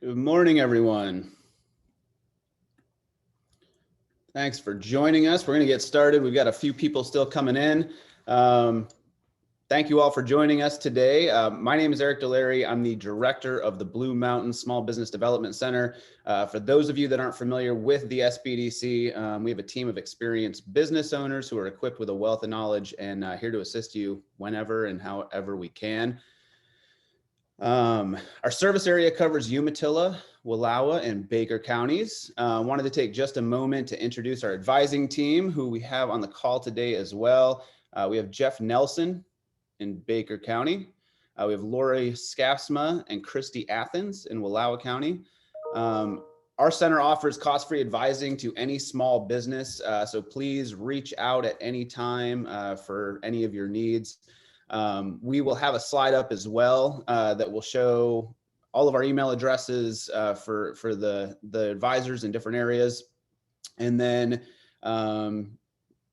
Good morning, everyone. Thanks for joining us. We're going to get started. We've got a few people still coming in. Thank you all for joining us today. My name is Eric Delary. I'm the director of the Blue Mountain Small Business Development Center. For those of you that aren't familiar with the Sbdc, we have a team of experienced business owners who are equipped with a wealth of knowledge and here to assist you whenever and however we can. Our service area covers Umatilla, Wallowa, and Baker counties. Wanted to take just a moment to introduce our advising team, who we have on the call today as well. We have Jeff Nelson in Baker County. We have Lori Skafsma and Christy Athens in Wallowa County. Our center offers cost-free advising to any small business, so please reach out at any time for any of your needs. We will have a slide up as well that will show all of our email addresses for the advisors in different areas. And then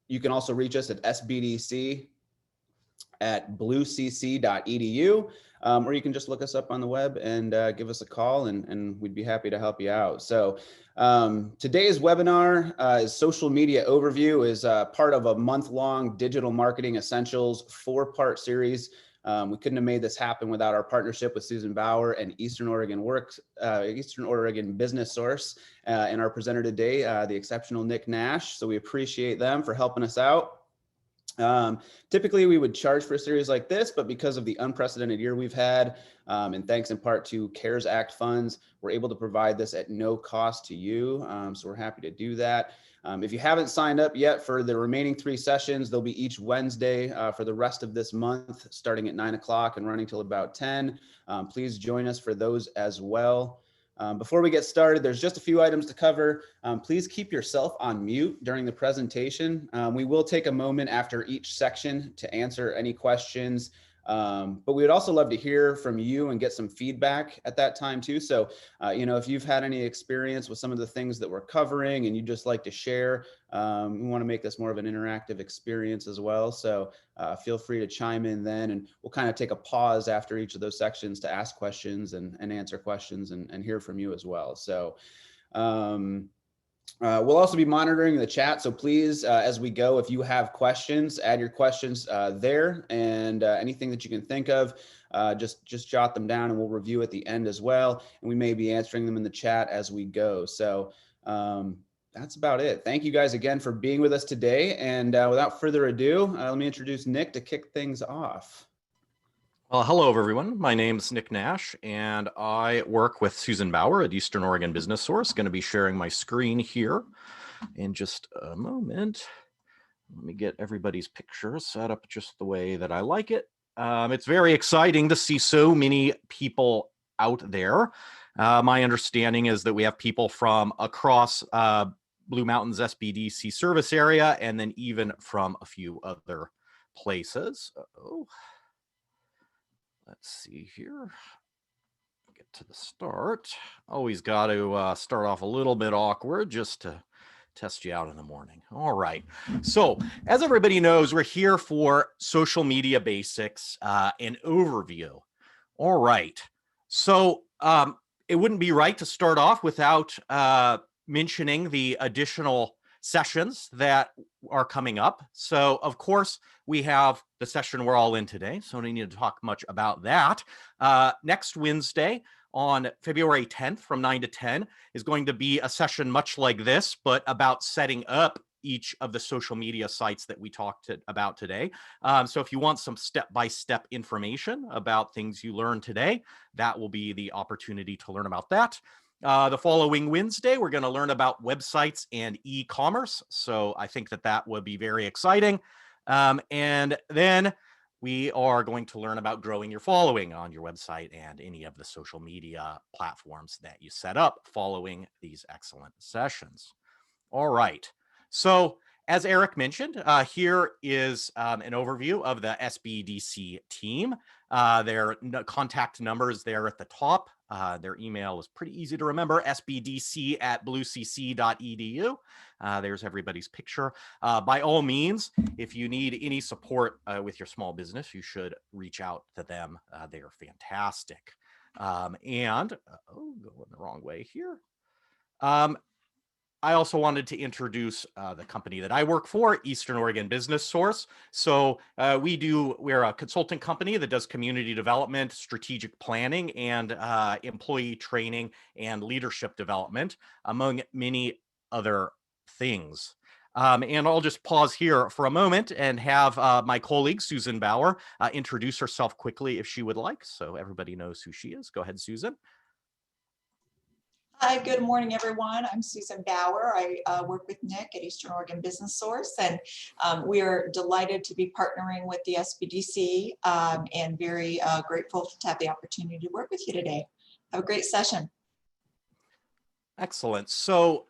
you can also reach us at sbdc@bluecc.edu, or you can just look us up on the web and give us a call, and we'd be happy to help you out. So today's webinar is Social Media Overview, is part of a month-long Digital Marketing Essentials 4-part series. We couldn't have made this happen without our partnership with Susan Bauer and Eastern Oregon Business Source, and our presenter today, the exceptional Nick Nash. So we appreciate them for helping us out. Typically we would charge for a series like this, but because of the unprecedented year we've had, and thanks in part to CARES Act funds, we're able to provide this at no cost to you. So we're happy to do that. If you haven't signed up yet for the remaining 3 sessions, they'll be each Wednesday for the rest of this month, starting at 9 o'clock and running till about 10. Please join us for those as well. Before we get started, there's just a few items to cover. Please keep yourself on mute during the presentation. We will take a moment after each section to answer any questions, but we would also love to hear from you and get some feedback at that time too. So, if you've had any experience with some of the things that we're covering and you'd just like to share, we want to make this more of an interactive experience as well. So feel free to chime in then, and we'll kind of take a pause after each of those sections to ask questions and answer questions and hear from you as well. So we'll also be monitoring the chat. So please, as we go, if you have questions, add your questions there, and anything that you can think of, just jot them down and we'll review at the end as well. And we may be answering them in the chat as we go. So that's about it. Thank you guys again for being with us today. And without further ado, let me introduce Nick to kick things off. Well, hello, everyone. My name is Nick Nash, and I work with Susan Bauer at Eastern Oregon Business Source. Going to be sharing my screen here in just a moment. Let me get everybody's picture set up just the way that I like it. It's very exciting to see so many people out there. My understanding is that we have people from across Blue Mountain's Sbdc service area, and then even from a few other places. Let's see here. Get to the start. Always got to start off a little bit awkward just to test you out in the morning. All right. So as everybody knows, we're here for social media basics and overview. All right. So it wouldn't be right to start off without mentioning the additional sessions that are coming up. So of course we have the session we're all in today, so I don't need to talk much about that. Next Wednesday on February 10th from 9 to 10 is going to be a session much like this, but about setting up each of the social media sites that we talked about today. So if you want some step-by-step information about things you learned today, that will be the opportunity to learn about that. The following Wednesday, we're going to learn about websites and e-commerce. So I think that would be very exciting. And then we are going to learn about growing your following on your website and any of the social media platforms that you set up following these excellent sessions. All right. So as Eric mentioned, here is an overview of the Sbdc team. Their contact numbers there at the top. Their email is pretty easy to remember, sbdc@bluecc.edu. There's everybody's picture. By all means, if you need any support with your small business, you should reach out to them. They are fantastic. Going the wrong way here. I also wanted to introduce the company that I work for, Eastern Oregon Business Source. So we're a consulting company that does community development, strategic planning, and employee training and leadership development, among many other things. And I'll just pause here for a moment and have my colleague, Susan Bauer, introduce herself quickly if she would like, so everybody knows who she is. Go ahead, Susan. Hi, good morning, everyone. I'm Susan Bauer. I work with Nick at Eastern Oregon Business Source, and we are delighted to be partnering with the Sbdc and very grateful to have the opportunity to work with you today. Have a great session. Excellent. So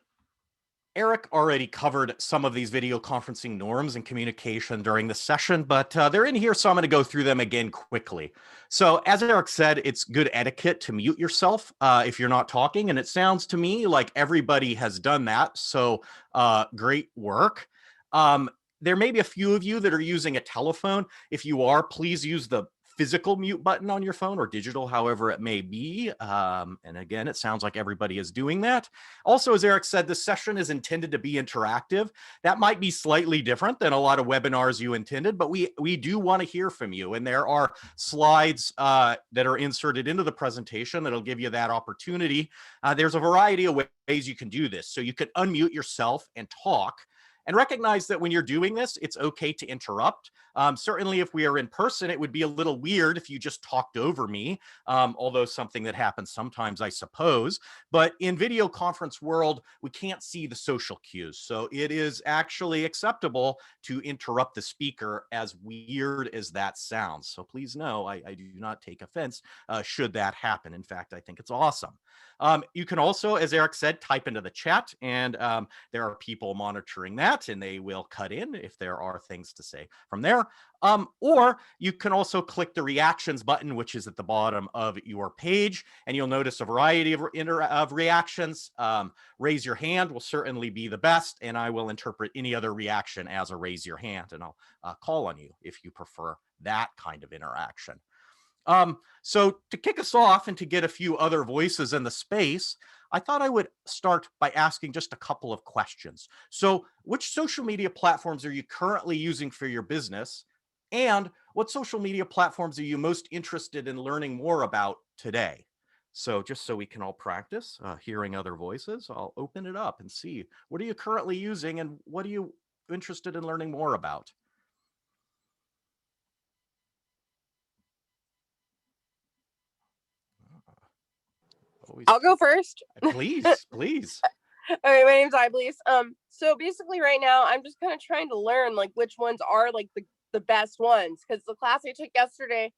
Eric already covered some of these video conferencing norms and communication during the session, but they're in here, so I'm going to go through them again quickly. So as Eric said, it's good etiquette to mute yourself if you're not talking, and it sounds to me like everybody has done that, so great work. There may be a few of you that are using a telephone. If you are, please use the physical mute button on your phone or digital, however it may be. And again, it sounds like everybody is doing that. Also, as Eric said, this session is intended to be interactive. That might be slightly different than a lot of webinars you intended, but we do want to hear from you. And there are slides that are inserted into the presentation that'll give you that opportunity. There's a variety of ways you can do this. So you could unmute yourself and talk. And recognize that when you're doing this, it's okay to interrupt. Certainly, if we are in person, it would be a little weird if you just talked over me, although something that happens sometimes, I suppose. But in video conference world, we can't see the social cues. So it is actually acceptable to interrupt the speaker, as weird as that sounds. So please know, I do not take offense should that happen. In fact, I think it's awesome. You can also, as Eric said, type into the chat, and there are people monitoring that, and they will cut in if there are things to say from there. Or you can also click the reactions button, which is at the bottom of your page, and you'll notice a variety of reactions. Raise your hand will certainly be the best, and I will interpret any other reaction as a raise your hand, and I'll call on you if you prefer that kind of interaction. So to kick us off and to get a few other voices in the space, I thought I would start by asking just a couple of questions. So which social media platforms are you currently using for your business? And what social media platforms are you most interested in learning more about today? So just so we can all practice hearing other voices, I'll open it up and see, what are you currently using and what are you interested in learning more about? I'll go first. Please, please. All right, my name's Iblis. So basically right now I'm just kind of trying to learn like which ones are like the best ones, because the class I took yesterday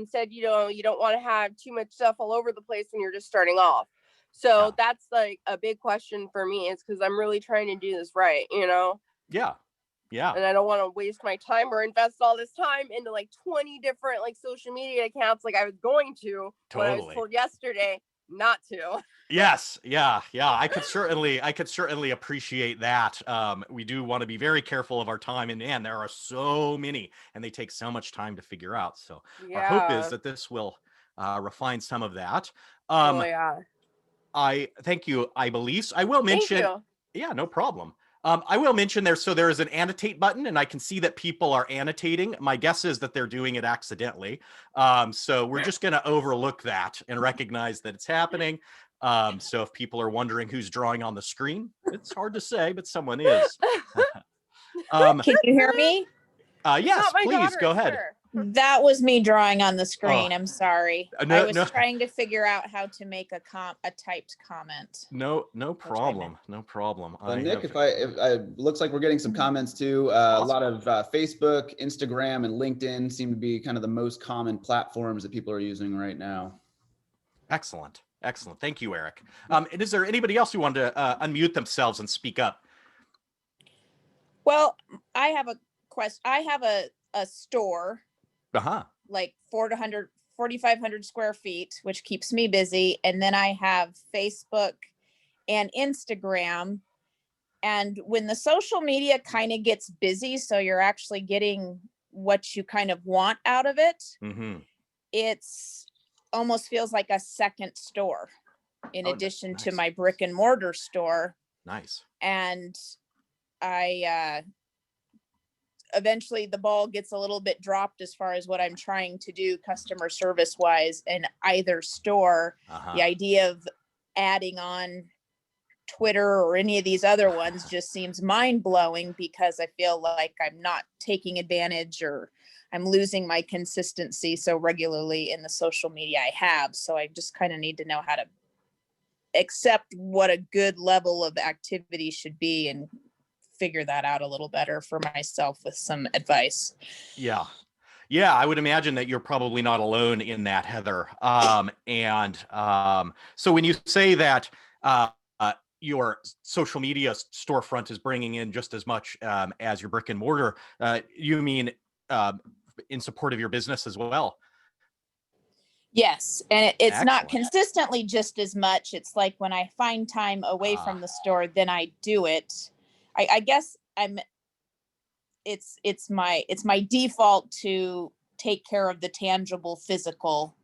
said, you know, you don't want to have too much stuff all over the place when you're just starting off. So that's like a big question for me, is because I'm really trying to do this right, you know? Yeah. Yeah. And I don't want to waste my time or invest all this time into like 20 different like social media accounts like I was going to when I was told yesterday not to. Yes. Yeah. I could certainly appreciate that. We do want to be very careful of our time, and man, there are so many and they take so much time to figure out. So our hope is that this will refine some of that. I thank you, Iblis. I will mention, yeah, no problem. I will mention there is an annotate button, and I can see that people are annotating. My guess is that they're doing it accidentally. So we're just going to overlook that and recognize that it's happening. So if people are wondering who's drawing on the screen, it's hard to say, but someone is. Can you hear me? Yes, please go ahead. That was me drawing on the screen. I'm sorry. I was trying to figure out how to make a typed comment. No problem. No problem. Nick, if I looks like we're getting some comments too. Awesome. A lot of Facebook, Instagram, and LinkedIn seem to be kind of the most common platforms that people are using right now. Excellent. Thank you, Eric. And is there anybody else who wanted to unmute themselves and speak up? Well, I have a question. I have a store. Like 4,500 square feet, which keeps me busy. And then I have Facebook and Instagram. And when the social media kind of gets busy, so you're actually getting what you kind of want out of it, almost feels like a second store in addition to nice. my brick and mortar store. Nice. And I eventually the ball gets a little bit dropped as far as what I'm trying to do customer service wise in either store. The idea of adding on Twitter or any of these other ones just seems mind blowing, because I feel like I'm not taking advantage, or I'm losing my consistency so regularly in the social media I have. So I just kind of need to know how to accept what a good level of activity should be and figure that out a little better for myself with some advice. Yeah. Yeah, I would imagine that you're probably not alone in that, Heather. So when you say that your social media storefront is bringing in just as much as your brick and mortar, you mean in support of your business as well? Yes, and it's Excellent. not consistently just as much. It's like when I find time away from the store, then I do it. I guess it's my default to take care of the tangible physical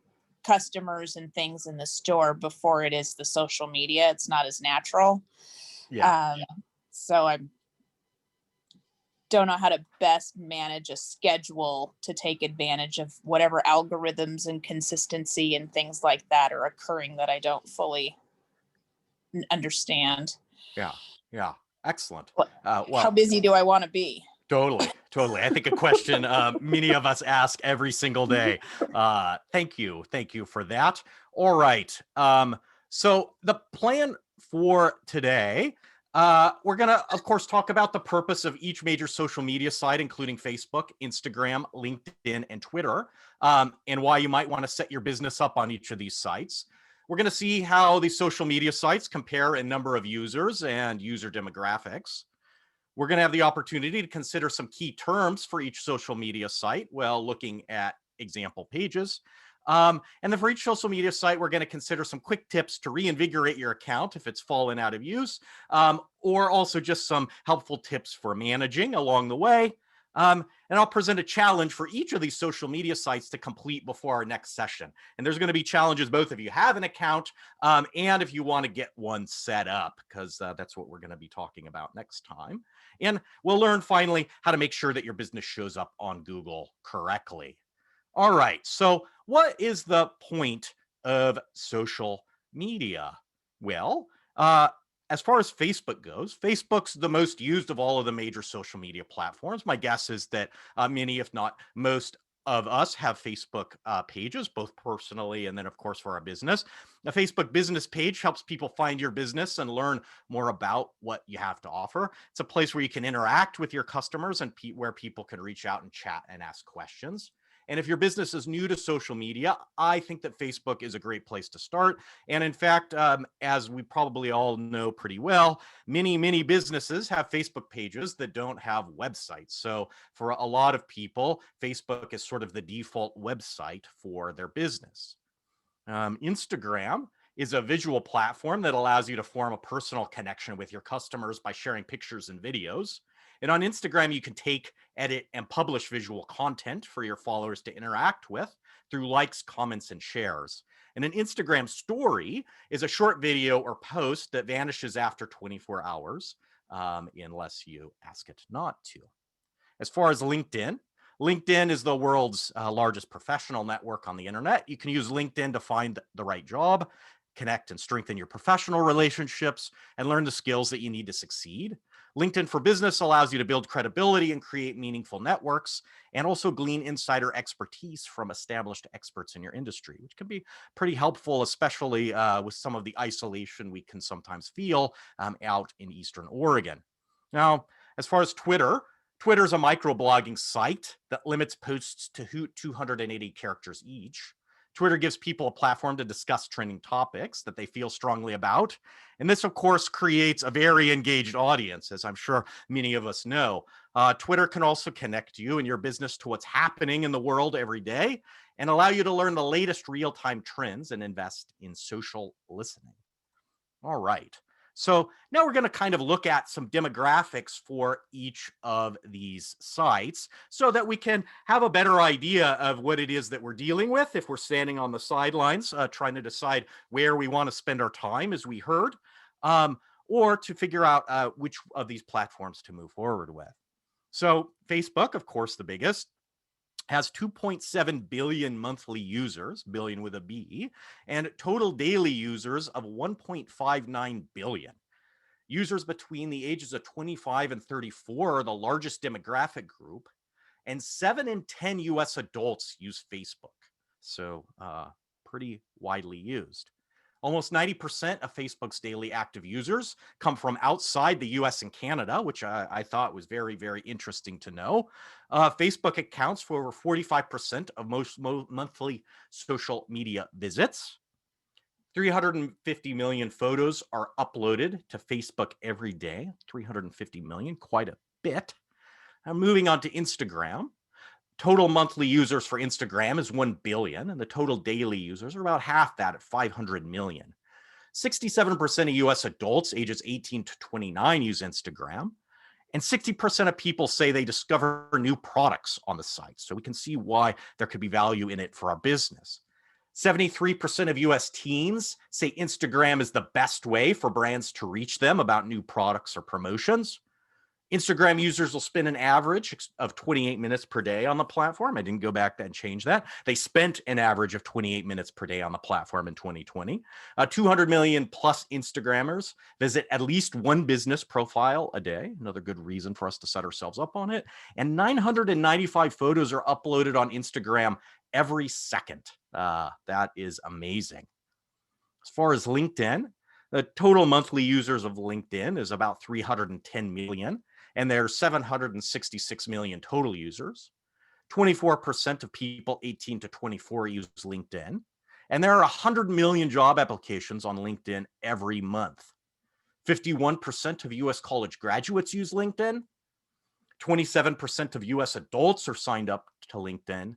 customers and things in the store before it is the social media. It's not as natural. So I don't know how to best manage a schedule to take advantage of whatever algorithms and consistency and things like that are occurring that I don't fully understand. Yeah. Excellent. How busy do I want to be? Totally. I think a question many of us ask every single day. Thank you for that. All right. So the plan for today, we're going to, of course, talk about the purpose of each major social media site, including Facebook, Instagram, LinkedIn, and Twitter, and why you might want to set your business up on each of these sites. We're going to see how these social media sites compare in number of users and user demographics. We're going to have the opportunity to consider some key terms for each social media site while looking at example pages. And then for each social media site, we're going to consider some quick tips to reinvigorate your account if it's fallen out of use, or also just some helpful tips for managing along the way. And I'll present a challenge for each of these social media sites to complete before our next session. And there's going to be challenges both if you have an account and if you want to get one set up, because that's what we're going to be talking about next time. And we'll learn finally how to make sure that your business shows up on Google correctly. All right, so what is the point of social media? Well, as far as Facebook goes, Facebook's the most used of all of the major social media platforms. My guess is that many, if not most, of us have Facebook pages, both personally and then, of course, for our business. A Facebook business page helps people find your business and learn more about what you have to offer. It's a place where you can interact with your customers and where people can reach out and chat and ask questions. And if your business is new to social media, I think that Facebook is a great place to start. And in fact, as we probably all know pretty well, many businesses have Facebook pages that don't have websites. So for a lot of people, Facebook is sort of the default website for their business. Instagram is a visual platform that allows you to form a personal connection with your customers by sharing pictures and videos. And on Instagram, you can take, edit, and publish visual content for your followers to interact with through likes, comments, and shares. And an Instagram story is a short video or post that vanishes after 24 hours, unless you ask it not to. As far as LinkedIn is the world's largest professional network on the internet. You can use LinkedIn to find the right job, connect and strengthen your professional relationships, and learn the skills that you need to succeed. LinkedIn for Business allows you to build credibility and create meaningful networks, and also glean insider expertise from established experts in your industry, which can be pretty helpful, especially with some of the isolation we can sometimes feel out in Eastern Oregon. Now, as far as Twitter is a microblogging site that limits posts to 280 characters each. Twitter gives people a platform to discuss trending topics that they feel strongly about. And this, of course, creates a very engaged audience, as I'm sure many of us know. Twitter can also connect you and your business to what's happening in the world every day and allow you to learn the latest real-time trends and invest in social listening. All right. So now we're going to kind of look at some demographics for each of these sites so that we can have a better idea of what it is that we're dealing with if we're standing on the sidelines trying to decide where we want to spend our time, as we heard, or to figure out which of these platforms to move forward with. So Facebook, of course, the biggest, has 2.7 billion monthly users, billion with a B, and total daily users of 1.59 billion. Users between the ages of 25 and 34 are the largest demographic group, and 7 in 10 US adults use Facebook. So pretty widely used. Almost 90% of Facebook's daily active users come from outside the US and Canada, which I thought was very, very interesting to know. Facebook accounts for over 45% of most monthly social media visits. 350 million photos are uploaded to Facebook every day. 350 million, quite a bit. Now moving on to Instagram. Total monthly users for Instagram is 1 billion, and the total daily users are about half that at 500 million. 67% of US adults ages 18 to 29 use Instagram, and 60% of people say they discover new products on the site. So we can see why there could be value in it for our business. 73% of US teens say Instagram is the best way for brands to reach them about new products or promotions. Instagram users will spend an average of 28 minutes per day on the platform. I didn't go back and change that. They spent an average of 28 minutes per day on the platform in 2020. 200 million plus Instagrammers visit at least one business profile a day. Another good reason for us to set ourselves up on it. And 995 photos are uploaded on Instagram every second. That is amazing. As far as LinkedIn, the total monthly users of LinkedIn is about 310 million. And there are 766 million total users. 24% of people 18 to 24 use LinkedIn. And there are 100 million job applications on LinkedIn every month. 51% of US college graduates use LinkedIn. 27% of US adults are signed up to LinkedIn.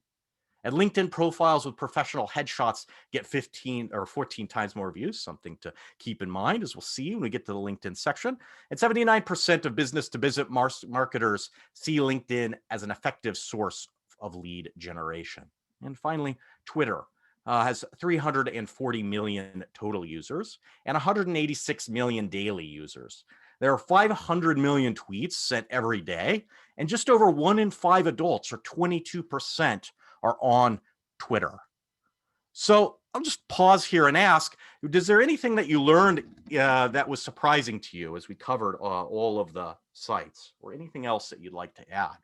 And LinkedIn profiles with professional headshots get 15 or 14 times more views, something to keep in mind, as we'll see when we get to the LinkedIn section. And 79% of business-to-business marketers see LinkedIn as an effective source of lead generation. And finally, Twitter has 340 million total users and 186 million daily users. There are 500 million tweets sent every day, and just over 1 in 5 adults, or 22%, are on Twitter. So I'll just pause here and ask, is there anything that you learned that was surprising to you as we covered all of the sites, or anything else that you'd like to add?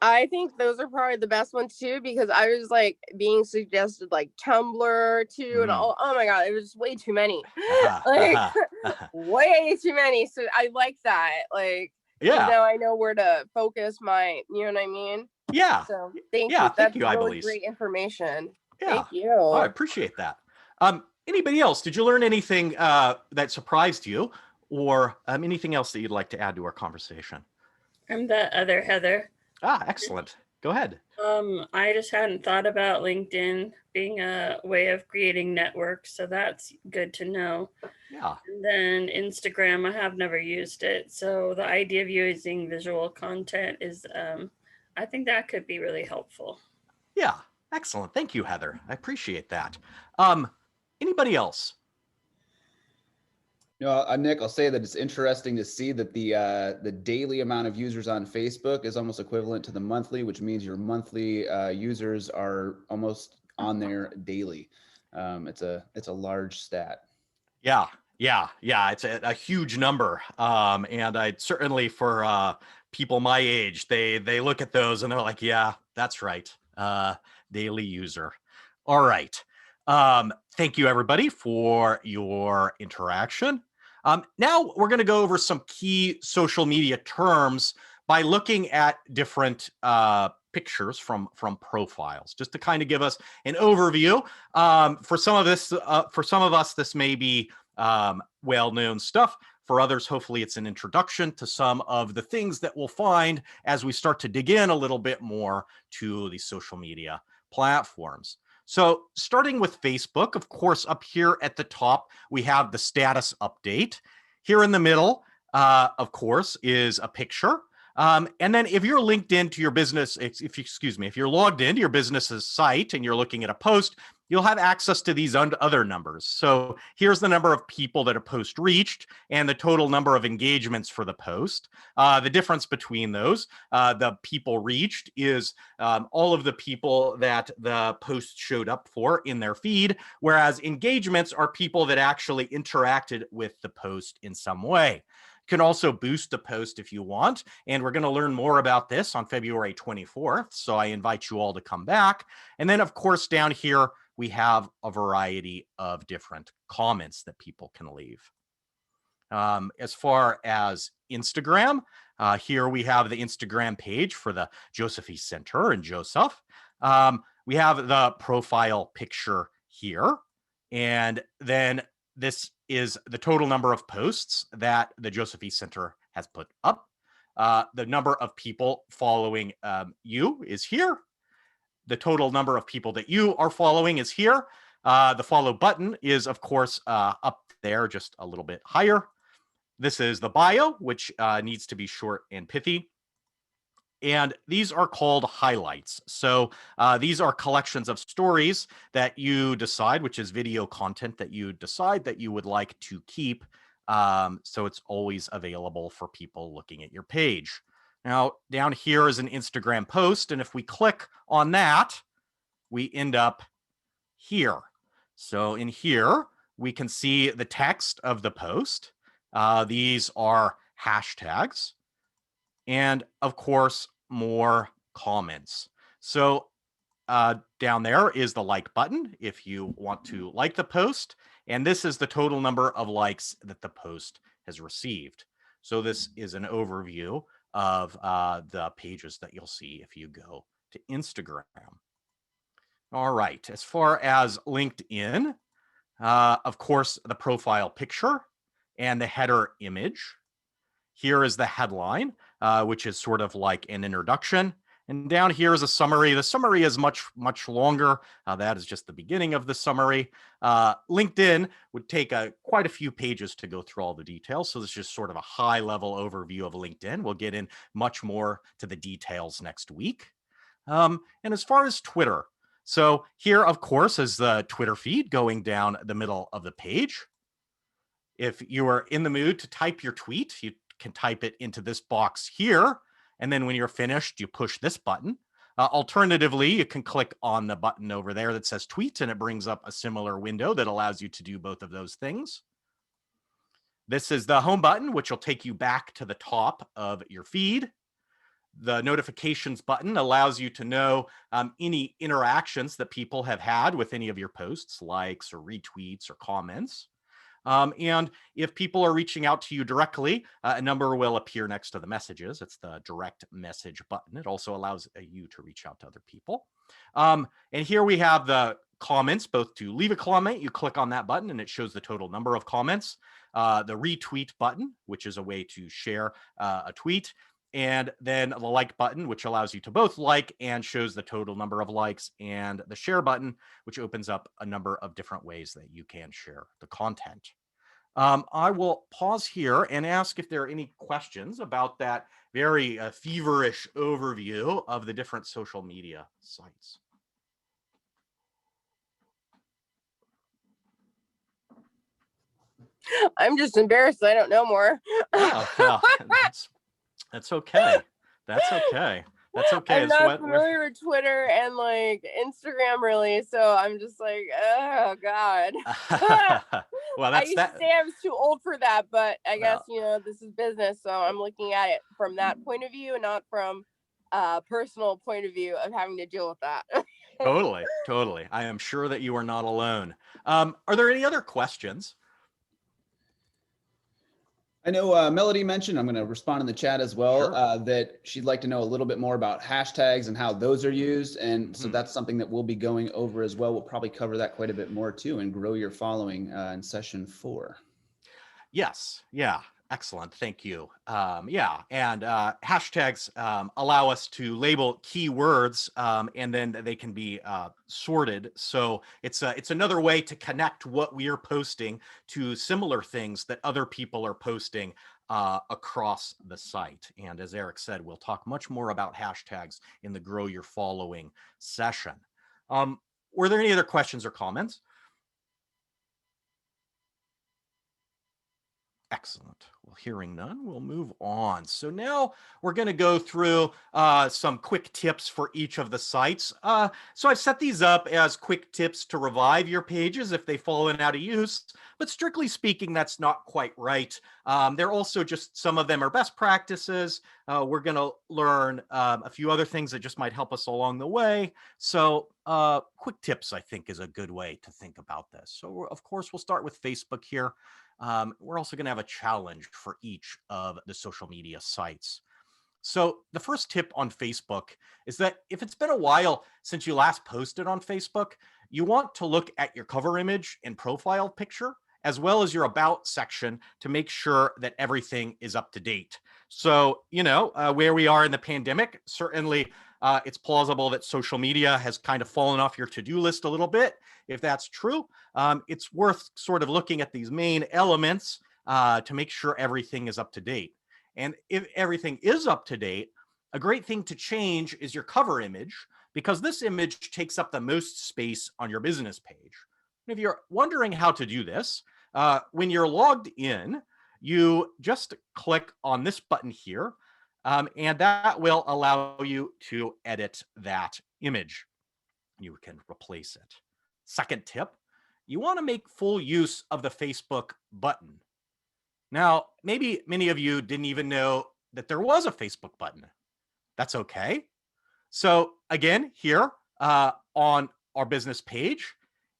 I think those are probably the best ones too, because I was like being suggested like Tumblr too, and all. Oh my god, it was way too many, way too many. So I like that, like, yeah. Now I know where to focus my, you know what I mean? Yeah. So thank you. Thank That's you, really great information. Yeah. Thank you. Oh, I appreciate that. Anybody else? Did you learn anything that surprised you, or anything else that you'd like to add to our conversation? I'm the other Heather. Excellent. Go ahead. I just hadn't thought about LinkedIn being a way of creating networks, so that's good to know. Yeah. And then Instagram, I have never used it, so the idea of using visual content is, I think that could be really helpful. Yeah, excellent. Thank you, Heather. I appreciate that. Anybody else? Nick, I'll say that it's interesting to see that the daily amount of users on Facebook is almost equivalent to the monthly, which means your monthly users are almost on there daily. It's a large stat. Yeah. It's a huge number, and I certainly, for people my age, they look at those and they're like, yeah, that's right, daily user. All right. Thank you, everybody, for your interaction. Now we're going to go over some key social media terms by looking at different pictures from profiles, just to kind of give us an overview. For some of us, this may be well-known stuff. For others, hopefully it's an introduction to some of the things that we'll find as we start to dig in a little bit more to the social media platforms. So starting with Facebook, of course, up here at the top, we have the status update. Here in the middle, of course, is a picture. And then if you're linked into your business, if you're logged into your business's site and you're looking at a post, you'll have access to these other numbers. So here's the number of people that a post reached and the total number of engagements for the post. The difference between those, the people reached is all of the people that the post showed up for in their feed, whereas engagements are people that actually interacted with the post in some way. You can also boost a post if you want, and we're going to learn more about this on February 24th, so I invite you all to come back. And then, of course, down here, we have a variety of different comments that people can leave. As far as Instagram, here we have the Instagram page for the Josephy Center and Joseph. We have the profile picture here, and then this is the total number of posts that the Josephy Center has put up. The number of people following you is here. The total number of people that you are following is here. The follow button is, of course, up there, just a little bit higher. This is the bio, which needs to be short and pithy. And these are called highlights. So these are collections of stories that you decide, which is video content that you decide that you would like to keep. So it's always available for people looking at your page. Now, down here is an Instagram post. And if we click on that, we end up here. So in here, we can see the text of the post. These are hashtags. And of course, more comments. So down there is the like button if you want to like the post. And this is the total number of likes that the post has received. So this is an overview of the pages that you'll see if you go to Instagram. All right, as far as LinkedIn, of course, the profile picture and the header image. Here is the headline, which is sort of like an introduction. And down here is a summary. The summary is much, much longer. That is just the beginning of the summary. LinkedIn would take quite a few pages to go through all the details. So this is just sort of a high-level overview of LinkedIn. We'll get in much more to the details next week. And as far as Twitter, so here, of course, is the Twitter feed going down the middle of the page. If you are in the mood to type your tweet, you can type it into this box here. And then when you're finished, you push this button. Alternatively, you can click on the button over there that says tweet, and it brings up a similar window that allows you to do both of those things. This is the home button, which will take you back to the top of your feed. The notifications button allows you to know any interactions that people have had with any of your posts, likes or retweets or comments. And if people are reaching out to you directly, a number will appear next to the messages. It's the direct message button. It also allows you to reach out to other people. And here we have the comments, both to leave a comment, you click on that button and it shows the total number of comments. The retweet button, which is a way to share a tweet. And then the like button, which allows you to both like and shows the total number of likes, and the share button, which opens up a number of different ways that you can share the content. I will pause here and ask if there are any questions about that very feverish overview of the different social media sites. I'm just embarrassed. I don't know more. Oh, well, that's okay. That's okay. That's okay. I'm not familiar with Twitter and like Instagram really, so I'm just like, oh God. Well, I used to say I was too old for that, but I guess this is business, so I'm looking at it from that point of view and not from a personal point of view of having to deal with that. Totally. I am sure that you are not alone. Are there any other questions? I know Melody mentioned, I'm going to respond in the chat as well, Sure. that she'd like to know a little bit more about hashtags and how those are used. And so that's something that we'll be going over as well. We'll probably cover that quite a bit more too and grow your following in session 4. Yes. Yeah. Excellent. Thank you. Yeah. And hashtags allow us to label keywords and then they can be sorted. So it's another way to connect what we are posting to similar things that other people are posting across the site. And as Eric said, we'll talk much more about hashtags in the Grow Your Following session. Were there any other questions or comments? Excellent. Well, hearing none, we'll move on. So now we're going to go through some quick tips for each of the sites. So I've set these up as quick tips to revive your pages if they've fallen out of use, but strictly speaking, that's not quite right. They're also just, some of them are best practices. We're going to learn a few other things that just might help us along the way. So quick tips, I think, is a good way to think about this. So of course, we'll start with Facebook here. We're also going to have a challenge for each of the social media sites. So the first tip on Facebook is that if it's been a while since you last posted on Facebook, you want to look at your cover image and profile picture, as well as your about section to make sure that everything is up to date. So, where we are in the pandemic, certainly it's plausible that social media has kind of fallen off your to-do list a little bit. If that's true, it's worth sort of looking at these main elements to make sure everything is up to date. And if everything is up to date, a great thing to change is your cover image, because this image takes up the most space on your business page. And if you're wondering how to do this, when you're logged in, you just click on this button here, and that will allow you to edit that image. You can replace it. Second tip, you want to make full use of the Facebook button. Now, maybe many of you didn't even know that there was a Facebook button. That's okay. So again, here on our business page,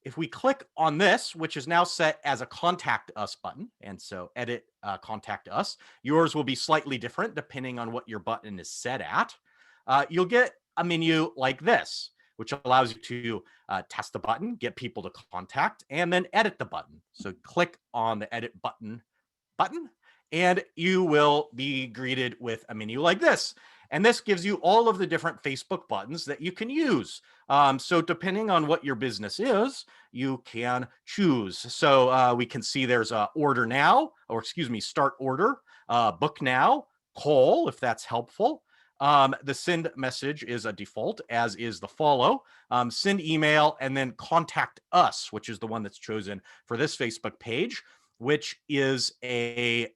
if we click on this, which is now set as a contact us button, and so edit contact us, yours will be slightly different depending on what your button is set at. You'll get a menu like this, which allows you to test the button, get people to contact, and then edit the button. So click on the edit button, and you will be greeted with a menu like this. And this gives you all of the different Facebook buttons that you can use. So depending on what your business is, you can choose. So we can see there's a order now, start order, book now, call, if that's helpful. The send message is a default, as is the follow, send email, and then contact us, which is the one that's chosen for this Facebook page, which is a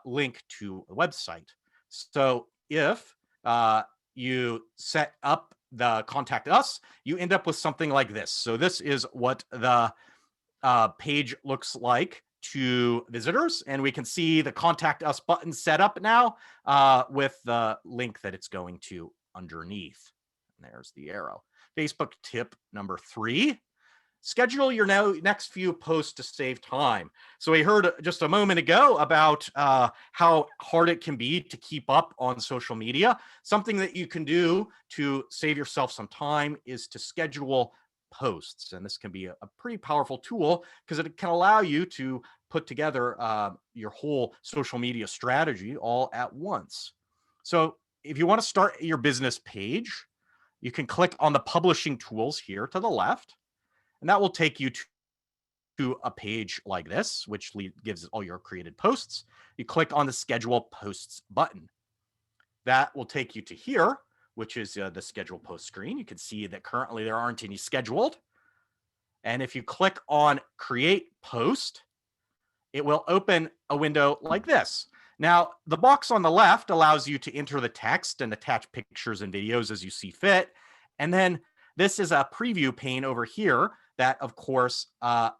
link to a website. So if you set up the contact us, you end up with something like this. So this is what the page looks like to visitors, and we can see the contact us button set up now with the link that it's going to underneath. And there's the arrow. Facebook tip number 3. Schedule your next few posts to save time. So we heard just a moment ago about how hard it can be to keep up on social media. Something that you can do to save yourself some time is to schedule posts. And this can be a pretty powerful tool because it can allow you to put together your whole social media strategy all at once. So if you want to start your business page, you can click on the publishing tools here to the left. And that will take you to a page like this, which gives all your created posts. You click on the schedule posts button. That will take you to here, which is the schedule post screen. You can see that currently there aren't any scheduled. And if you click on create post, it will open a window like this. Now, the box on the left allows you to enter the text and attach pictures and videos as you see fit. And then this is a preview pane over here that, of course,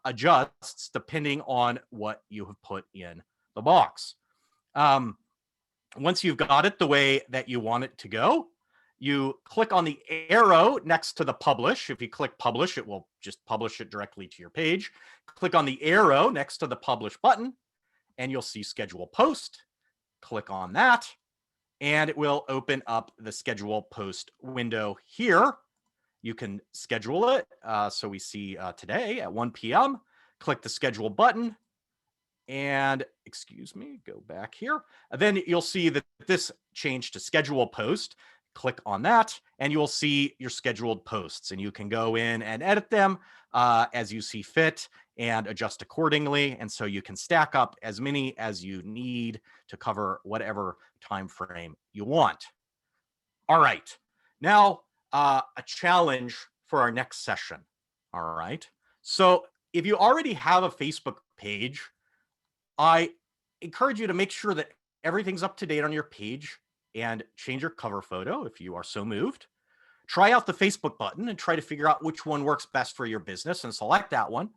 adjusts depending on what you have put in the box. Once you've got it the way that you want it to go, you click on the arrow next to the publish. If you click publish, it will just publish it directly to your page. Click on the arrow next to the publish button, and you'll see schedule post. Click on that, and it will open up the schedule post window here. You can schedule it. So we see today at 1 p.m., click the schedule button, And excuse me, go back here. Then you'll see that this changed to schedule post. Click on that and you'll see your scheduled posts, and you can go in and edit them as you see fit and adjust accordingly. And so you can stack up as many as you need to cover whatever time frame you want. All right, now a challenge for our next session. All right, so if you already have a Facebook page, I encourage you to make sure that everything's up to date on your page and change your cover photo if you are so moved. Try out the Facebook button and try to figure out which one works best for your business and select that one.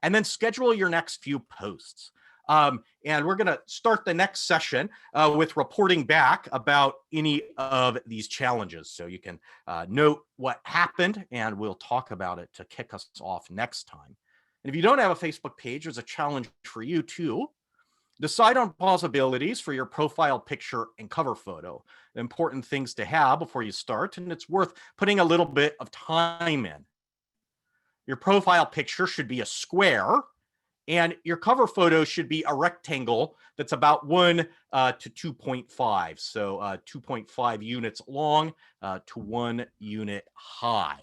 And then schedule your next few posts. And we're going to start the next session with reporting back about any of these challenges. So you can note what happened and we'll talk about it to kick us off next time. And if you don't have a Facebook page, there's a challenge for you too. Decide on possibilities for your profile picture and cover photo. Important things to have before you start, and it's worth putting a little bit of time in. Your profile picture should be a square, and your cover photo should be a rectangle that's about 1 to 2.5. So 2.5 units long to 1 unit high.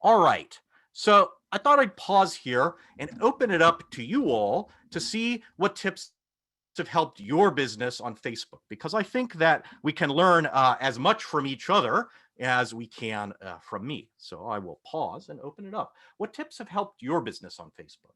All right. So I thought I'd pause here and open it up to you all to see what tips have helped your business on Facebook, because I think that we can learn as much from each other as we can from me. So I will pause and open it up. What tips have helped your business on Facebook?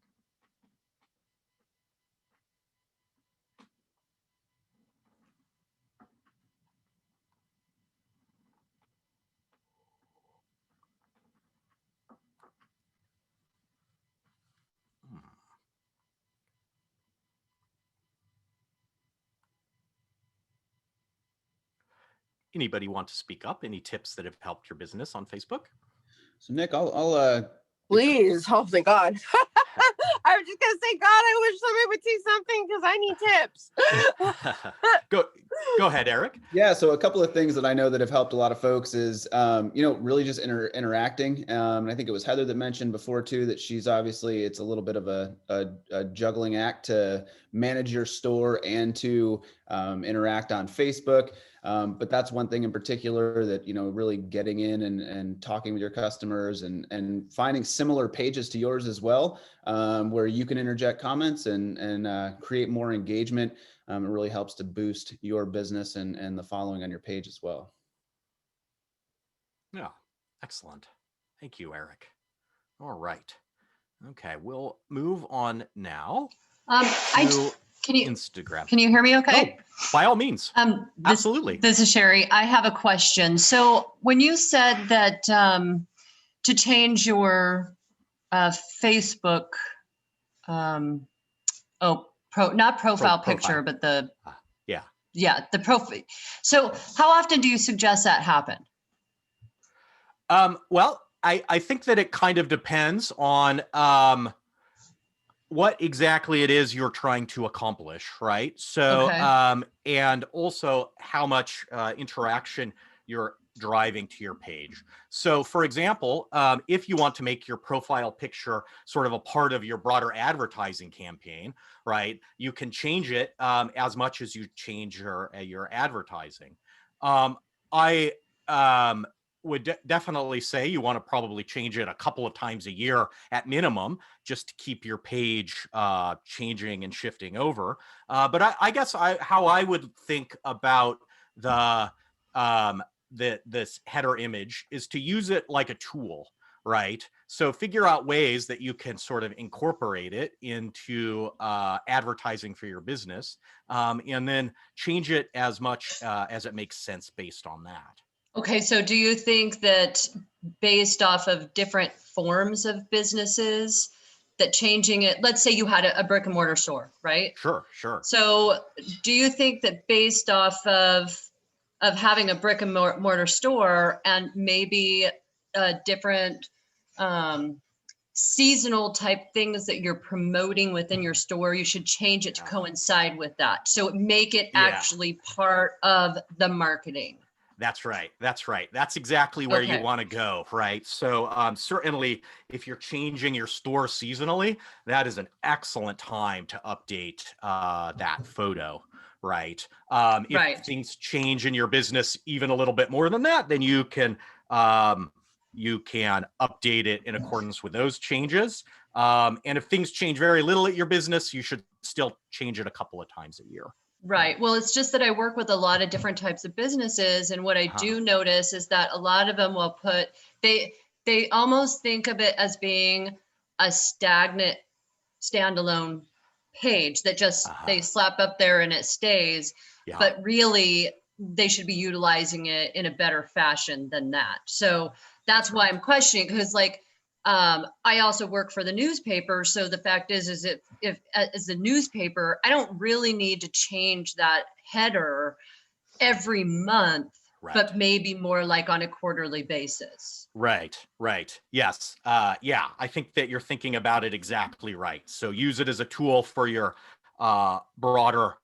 Anybody want to speak up? Any tips that have helped your business on Facebook? So Nick, I'll Please. Oh my God. I was just gonna say, God, I wish somebody would say something because I need tips. Go ahead, Eric. Yeah, so a couple of things that I know that have helped a lot of folks is, really just interacting. And I think it was Heather that mentioned before too, that she's obviously, it's a little bit of a juggling act to manage your store and to interact on Facebook. But that's one thing in particular that, really getting in and talking with your customers and finding similar pages to yours as well, where you can interject comments and create more engagement. It really helps to boost your business and the following on your page as well. Yeah, excellent. Thank you, Eric. All right. Okay, we'll move on now to Instagram. Can you hear me okay? Oh, by all means. Absolutely. This is Sherry. I have a question. So when you said that to change your Facebook, not profile picture, but the the profile. So how often do you suggest that happen? Well, I think that it kind of depends on what exactly it is you're trying to accomplish, right? So, Okay. And also how much interaction you're driving to your page. So for example, if you want to make your profile picture sort of a part of your broader advertising campaign, right, you can change it as much as you change your advertising. I would definitely say you want to probably change it a couple of times a year at minimum, just to keep your page changing and shifting over. But I guess how I would think about this header image is to use it like a tool, right? So figure out ways that you can sort of incorporate it into advertising for your business, and then change it as much as it makes sense based on that. Okay, so do you think that based off of different forms of businesses, that changing it, let's say you had a brick and mortar store, right? Sure. So do you think that based off of having a brick and mortar store and maybe different seasonal type things that you're promoting within your store, you should change it to coincide with that? So make it actually part of the marketing. That's right. That's right. That's exactly where you Okay. want to go, right? So certainly if you're changing your store seasonally, that is an excellent time to update that photo, right? If Right. things change in your business even a little bit more than that, then you can update it in accordance with those changes. And if things change very little at your business, you should still change it a couple of times a year. Right. Well, it's just that I work with a lot of different types of businesses, and what I do notice is that a lot of them will put they almost think of it as being a stagnant standalone page that just they slap up there and it stays. Yeah. But really, they should be utilizing it in a better fashion than that. So that's why I'm questioning, because like I also work for the newspaper. So the fact is if as a newspaper, I don't really need to change that header every month, Right. but maybe more like on a quarterly basis. Right. Yes. Yeah, I think that you're thinking about it exactly right. So use it as a tool for your broader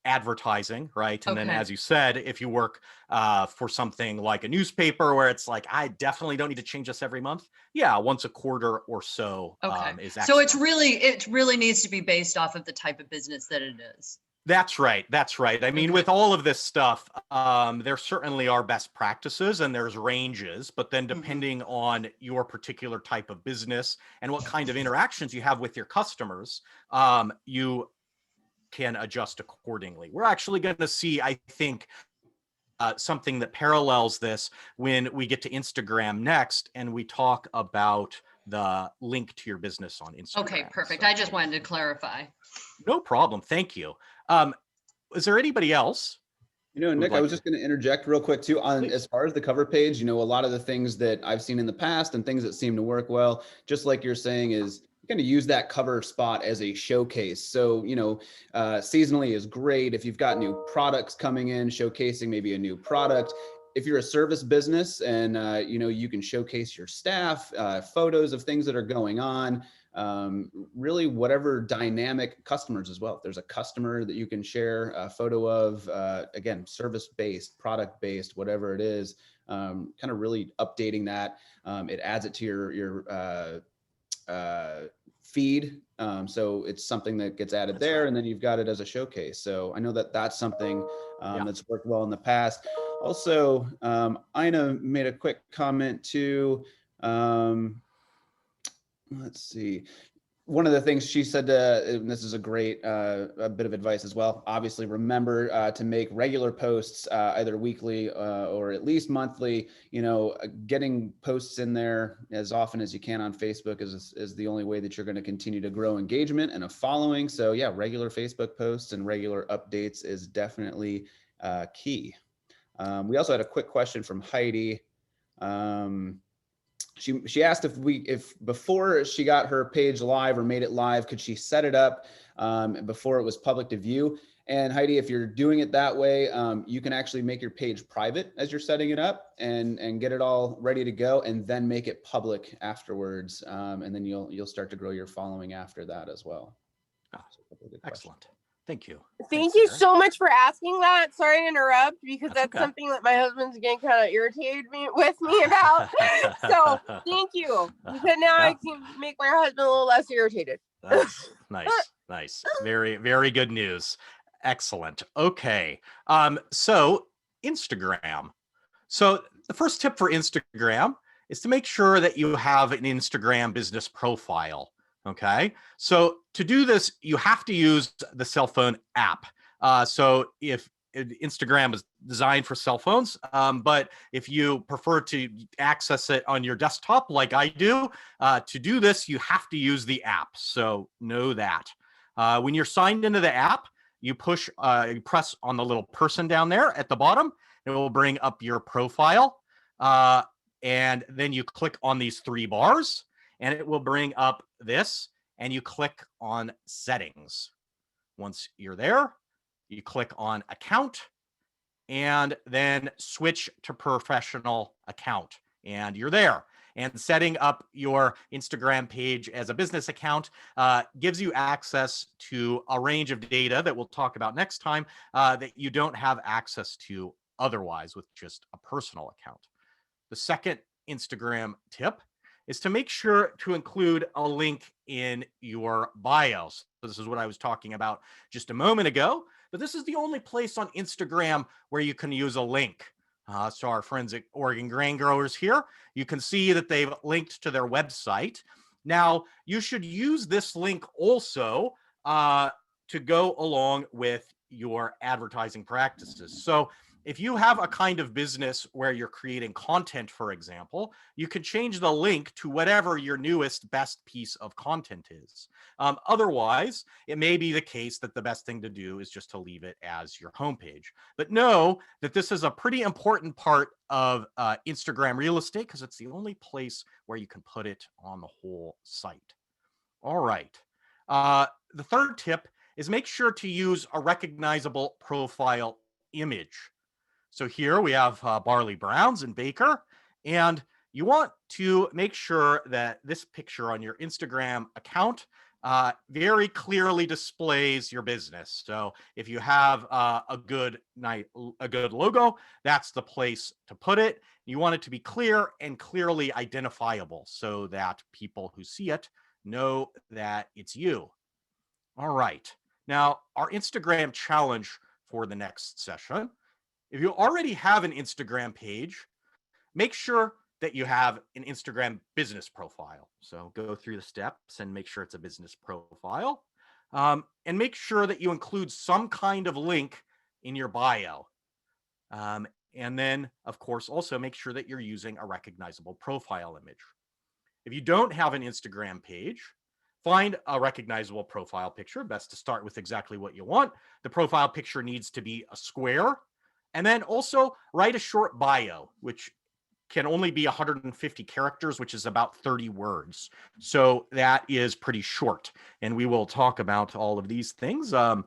advertising, right? And then, Okay. as you said, if you work for something like a newspaper where it's like, I definitely don't need to change this every month. Yeah, once a quarter or so is excellent. So it really needs to be based off of the type of business that it is. That's right. I mean, with all of this stuff, there certainly are best practices and there's ranges, but then depending on your particular type of business and what kind of interactions you have with your customers, you can adjust accordingly. We're actually going to see, I think, something that parallels this when we get to Instagram next and we talk about the link to your business on Instagram. Okay, perfect. So, I just wanted to clarify. No problem. Thank you. Is there anybody else? Nick, I was just going to interject real quick too on as far as the cover page, a lot of the things that I've seen in the past and things that seem to work well, just like you're saying, is kind of use that cover spot as a showcase. So, seasonally is great. If you've got new products coming in, showcasing maybe a new product. If you're a service business and, you can showcase your staff, photos of things that are going on, really whatever dynamic customers as well. If there's a customer that you can share a photo of, again, service-based, product-based, whatever it is, kind of really updating that. It adds it to your feed. So it's something that gets added there, and then you've got it as a showcase. So I know that that's something that's worked well in the past. Also, Ina made a quick comment too. Let's see. One of the things she said, and this is a great a bit of advice as well, obviously remember to make regular posts either weekly or at least monthly. Getting posts in there as often as you can on Facebook is the only way that you're going to continue to grow engagement and a following. So yeah, regular Facebook posts and regular updates is definitely key. We also had a quick question from Heidi. She asked if before she got her page live or made it live, could she set it up before it was public to view? And Heidi, if you're doing it that way, you can actually make your page private as you're setting it up and get it all ready to go, and then make it public afterwards. And then you'll start to grow your following after that as well. Excellent. Thank you. Thank you so much for asking that. Sorry to interrupt, because that's something that my husband's getting kind of irritated with me about. So thank you, because now I can make my husband a little less irritated. That's nice. Very, very good news. Excellent. Okay. So Instagram. So the first tip for Instagram is to make sure that you have an Instagram business profile. Okay. So to do this, you have to use the cell phone app. So if Instagram is designed for cell phones, but if you prefer to access it on your desktop like I do, to do this, you have to use the app. So know that. When you're signed into the app, you press on the little person down there at the bottom. It will bring up your profile. And then you click on these three bars, and it will bring up this, and you click on settings. Once you're there, you click on account, and then switch to professional account, and you're there. And setting up your Instagram page as a business account gives you access to a range of data that we'll talk about next time that you don't have access to otherwise with just a personal account. The second Instagram tip is to make sure to include a link in your bio. So this is what I was talking about just a moment ago, but this is the only place on Instagram where you can use a link. So our friends at Oregon Grain Growers here, you can see that they've linked to their website. Now, you should use this link also to go along with your advertising practices. So if you have a kind of business where you're creating content, for example, you could change the link to whatever your newest best piece of content is. Otherwise, it may be the case that the best thing to do is just to leave it as your homepage. But know that this is a pretty important part of Instagram real estate because it's the only place where you can put it on the whole site. All right. The third tip is make sure to use a recognizable profile image. So here we have Barley Browns and Baker, and you want to make sure that this picture on your Instagram account very clearly displays your business. So if you have a good logo, that's the place to put it. You want it to be clear and clearly identifiable so that people who see it know that it's you. All right. Now, our Instagram challenge for the next session. If you already have an Instagram page, make sure that you have an Instagram business profile. So go through the steps and make sure it's a business profile. And make sure that you include some kind of link in your bio. And then, of course, also make sure that you're using a recognizable profile image. If you don't have an Instagram page, find a recognizable profile picture. Best to start with exactly what you want. The profile picture needs to be a square. And then also write a short bio, which can only be 150 characters, which is about 30 words. So that is pretty short. And we will talk about all of these things at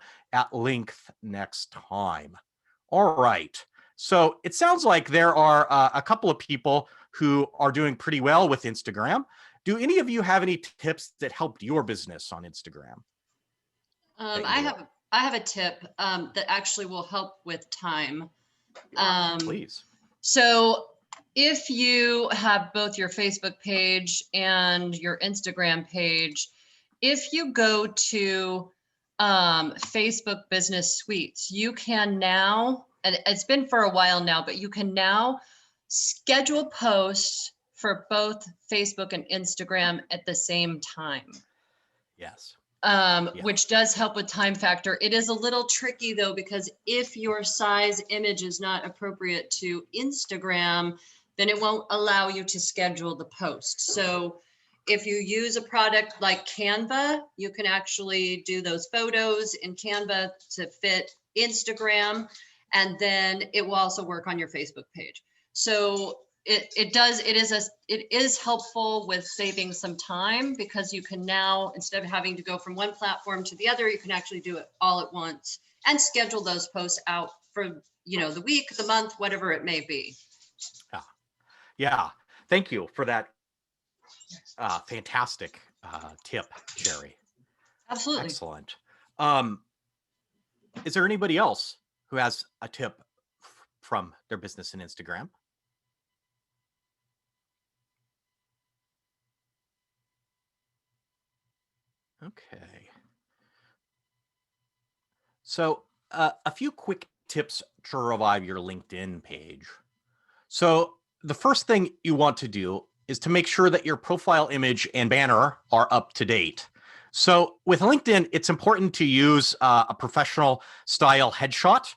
length next time. All right. So it sounds like there are a couple of people who are doing pretty well with Instagram. Do any of you have any tips that helped your business on Instagram? I have a tip that actually will help with time. Please. So if you have both your Facebook page and your Instagram page, if you go to Facebook Business Suites, you can now, and it's been for a while now, but you can now schedule posts for both Facebook and Instagram at the same time. Yes. Which does help with time factor. It is a little tricky though, because if your size image is not appropriate to Instagram, then it won't allow you to schedule the post. So if you use a product like Canva, you can actually do those photos in Canva to fit Instagram, and then it will also work on your Facebook page. So it is helpful with saving some time, because you can now, instead of having to go from one platform to the other, you can actually do it all at once and schedule those posts out for, the week, the month, whatever it may be. Yeah. Thank you for that fantastic tip, Sherry. Absolutely. Excellent. Is there anybody else who has a tip from their business in Instagram? Okay. So a few quick tips to revive your LinkedIn page. So the first thing you want to do is to make sure that your profile image and banner are up to date. So with LinkedIn, it's important to use a professional style headshot.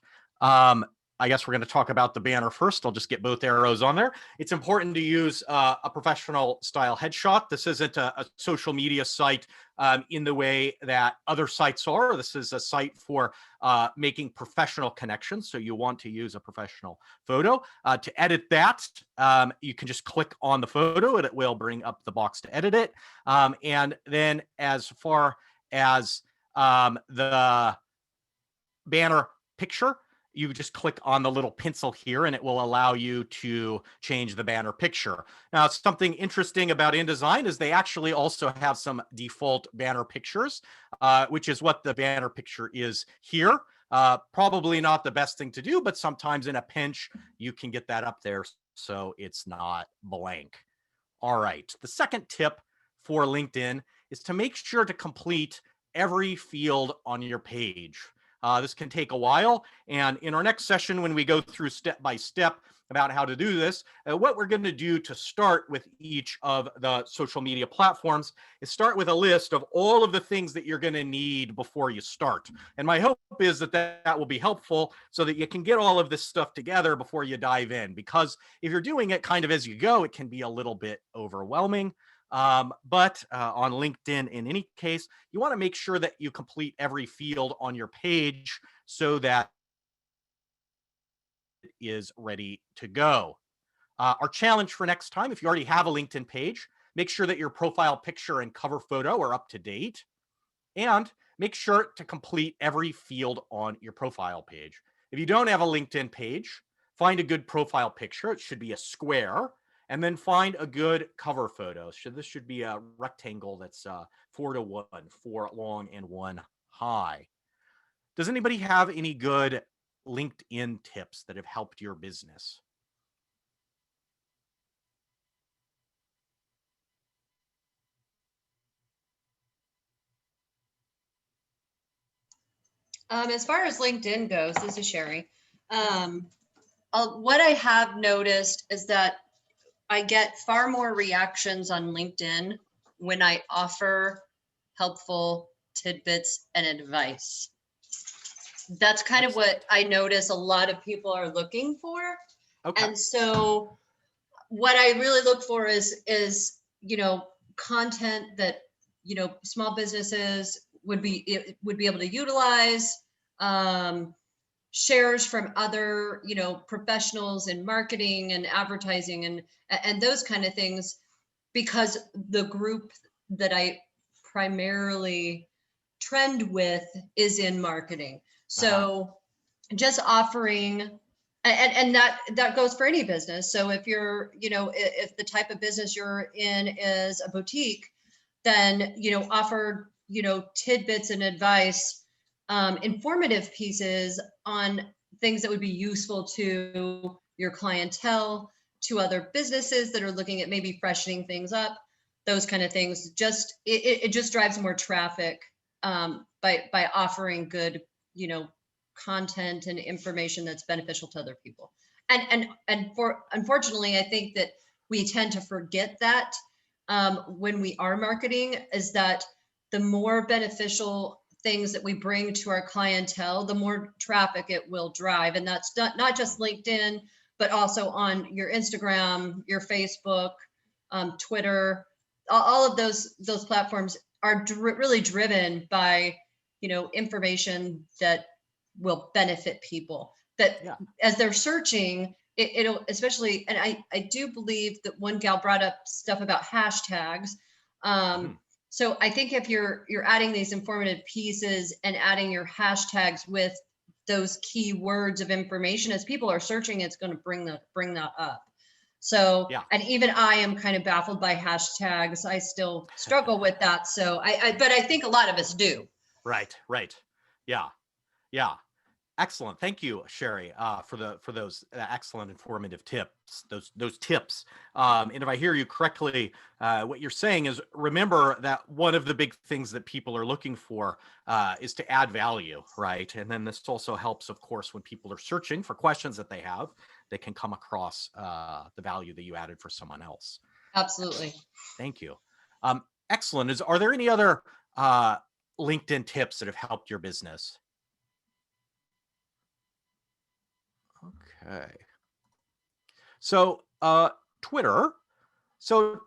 I guess we're going to talk about the banner first. I'll just get both arrows on there. It's important to use a professional style headshot. This isn't a social media site in the way that other sites are. This is a site for making professional connections. So you want to use a professional photo. To edit that, you can just click on the photo and it will bring up the box to edit it. And then as far as the banner picture, you just click on the little pencil here and it will allow you to change the banner picture. Now, something interesting about InDesign is they actually also have some default banner pictures, which is what the banner picture is here. Probably not the best thing to do, but sometimes in a pinch, you can get that up there so it's not blank. All right. The second tip for LinkedIn is to make sure to complete every field on your page. This can take a while. And in our next session, when we go through step by step about how to do this, what we're going to do to start with each of the social media platforms is start with a list of all of the things that you're going to need before you start. And my hope is that that will be helpful so that you can get all of this stuff together before you dive in. Because if you're doing it kind of as you go, it can be a little bit overwhelming. But on LinkedIn, in any case, you want to make sure that you complete every field on your page so that it is ready to go. Our challenge for next time, if you already have a LinkedIn page, make sure that your profile picture and cover photo are up to date, and make sure to complete every field on your profile page. If you don't have a LinkedIn page, find a good profile picture. It should be a square. And then find a good cover photo. So this should be a rectangle that's 4:1, 4 long and 1 high. Does anybody have any good LinkedIn tips that have helped your business? As far as LinkedIn goes, this is Sherry. What I have noticed is that I get far more reactions on LinkedIn when I offer helpful tidbits and advice. That's kind of what I notice a lot of people are looking for. Okay. And so what I really look for is, content that, small businesses would be able to utilize, shares from other, professionals in marketing and advertising and those kind of things, because the group that I primarily trend with is in marketing. So just offering, and that goes for any business. So if you're, if the type of business you're in is a boutique, then, offer, tidbits and advice, informative pieces on things that would be useful to your clientele, to other businesses that are looking at maybe freshening things up, those kind of things. Just it just drives more traffic by offering good, content and information that's beneficial to other people. And unfortunately, I think that we tend to forget that when we are marketing, is that the more beneficial things that we bring to our clientele, the more traffic it will drive. And that's not just LinkedIn, but also on your Instagram, your Facebook, Twitter. All of those platforms are really driven by, information that will benefit people. That as they're searching, it'll especially, and I do believe that one gal brought up stuff about hashtags. So I think if you're adding these informative pieces and adding your hashtags with those key words of information, as people are searching, it's going to bring that up. So, and even I am kind of baffled by hashtags. I still struggle with that. So but I think a lot of us do. Right. Yeah. Excellent. Thank you, Sherry, for those excellent informative tips, those tips. And if I hear you correctly, what you're saying is, remember that one of the big things that people are looking for is to add value, right? And then this also helps, of course, when people are searching for questions that they have, they can come across the value that you added for someone else. Absolutely. Thank you. Excellent. Are there any other LinkedIn tips that have helped your business? Okay. So Twitter. So